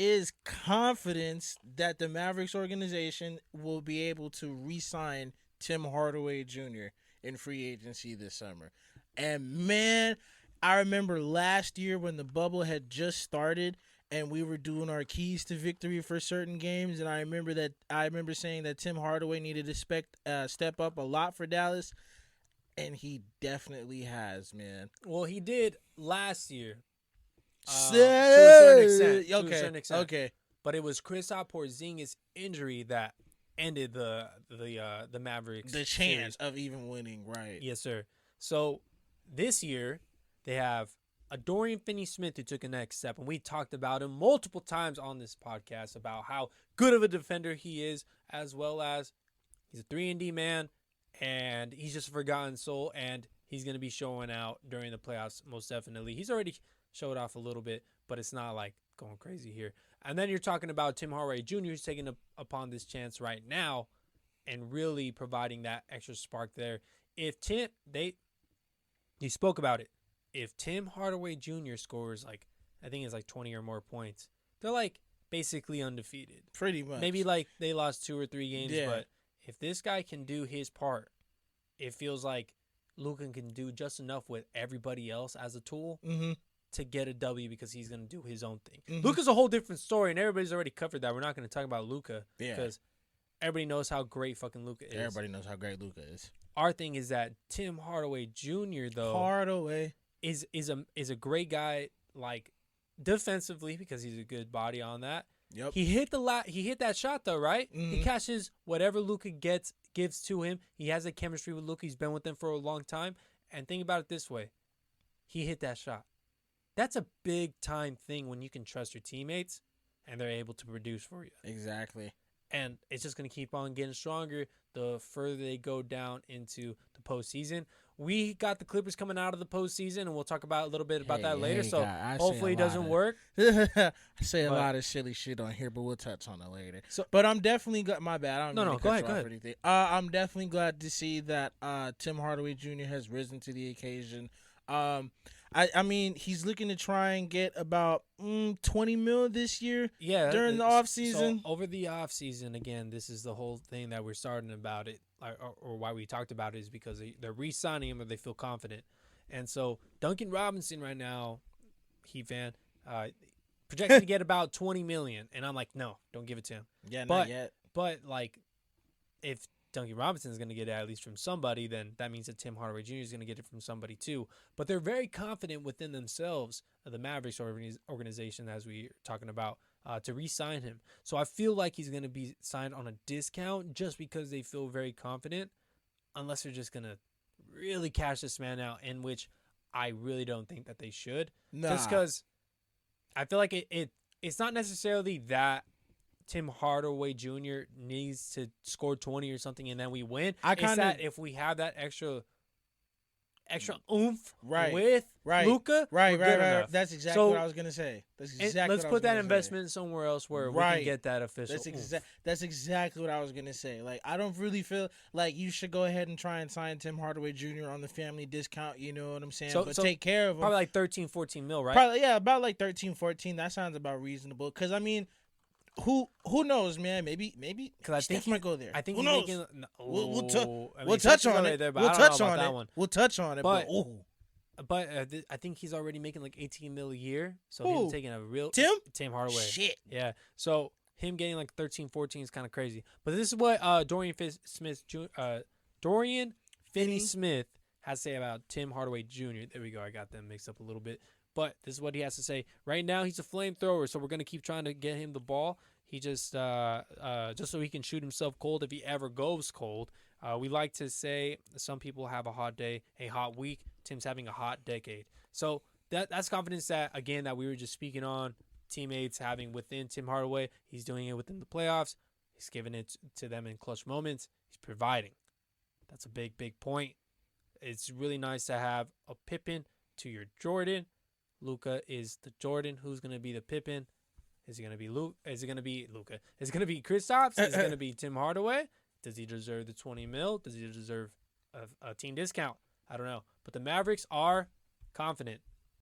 is confidence that the Mavericks organization will be able to re-sign Tim Hardaway Jr. in free agency this summer. And man, I remember last year when the bubble had just started and we were doing our keys to victory for certain games, and I remember saying that Tim Hardaway needed to step up a lot for Dallas, and he definitely has, man. Well, he did last year. To a certain extent. Okay. But it was Kristaps Porzingis' injury that ended the Mavericks. The chance of even winning, right? Yes, sir. So this year they have a Dorian Finney-Smith who took a next step, and we talked about him multiple times on this podcast about how good of a defender he is, as well as he's a 3-and-D man, and he's just a forgotten soul, and he's going to be showing out during the playoffs most definitely. He's already showed off a little bit, but it's not like going crazy here. And then you're talking about Tim Hardaway Jr., who's taking upon this chance right now and really providing that extra spark there. He spoke about it. If Tim Hardaway Jr. scores I think it's 20 or more points, they're basically undefeated. Pretty much. Maybe they lost 2 or 3 games, but if this guy can do his part, it feels like Luka can do just enough with everybody else as a tool to get a W because he's going to do his own thing. Luka's a whole different story, and everybody's already covered that. We're not going to talk about Luka because everybody knows how great fucking Luka is. Everybody knows how great Luka is. Our thing is that Tim Hardaway Jr. though is a great guy defensively because he's a good body on that. Yep. He hit that shot though, right? He catches whatever Luka gives to him. He has a chemistry with Luka. He's been with them for a long time. And think about it this way. He hit that shot. That's a big time thing when you can trust your teammates and they're able to produce for you. Exactly. And it's just going to keep on getting stronger the further they go down into the postseason. We got the Clippers coming out of the postseason, and we'll talk about a little bit about that later. So hopefully it doesn't work. I say a lot of silly shit on here, but we'll touch on it later. But I'm definitely glad. My bad. I don't mean to cut you off or anything. I'm definitely glad to see that Tim Hardaway Jr. has risen to the occasion. I mean, he's looking to try and get about $20 million this year during the offseason. So over the offseason, again, this is the whole thing that we're starting about it, or why we talked about it, is because they're re-signing him or they feel confident. And so Duncan Robinson right now, Heat fan, projected to get about $20 million. And I'm like, no, don't give it to him. Yeah, not yet. But, if Duncan Robinson is going to get it at least from somebody, then that means that Tim Hardaway Jr. is going to get it from somebody too. But they're very confident within themselves, the Mavericks organization, as we are talking about, to re-sign him. So I feel like he's going to be signed on a discount just because they feel very confident, unless they're just going to really cash this man out, in which I really don't think that they should. Nah. Just because I feel like it's not necessarily that Tim Hardaway Jr. needs to score 20 or something and then we win. It's that if we have that extra oomph with Luka, right. That's exactly what I was gonna say. Let's put that investment somewhere else where we can get that official. That's exactly what I was gonna say. I don't really feel like you should go ahead and try and sign Tim Hardaway Jr. on the family discount. You know what I'm saying? But take care of him. Probably 13, 14 mil, right? Probably, yeah, about 13, 14. That sounds about reasonable. Because I mean, who knows, man? Maybe because I think he might go there. I think who he's knows? making. We'll touch on it. We'll touch on it. We'll touch on it. But I think he's already making $18 million a year. So he's taking a real Tim Hardaway. Shit. Yeah. So him getting 13, 14 is kind of crazy. But this is what Dorian Finney-Smith has to say about Tim Hardaway Jr. There we go. I got them mixed up a little bit. But this is what he has to say. Right now, he's a flamethrower, so we're going to keep trying to get him the ball. He just so he can shoot himself cold if he ever goes cold. We like to say some people have a hot day, a hot week. Tim's having a hot decade. So that's confidence that we were just speaking on. Teammates having within Tim Hardaway. He's doing it within the playoffs. He's giving it to them in clutch moments. He's providing. That's a big, big point. It's really nice to have a Pippen to your Jordan. Luka is the Jordan. Who's going to be the Pippen? Is it going to be Luke? Is it going to be Luka? Is it going to be Kristaps? Is it going to be Tim Hardaway? Does he deserve the $20 million? Does he deserve a team discount? I don't know. But the Mavericks are confident.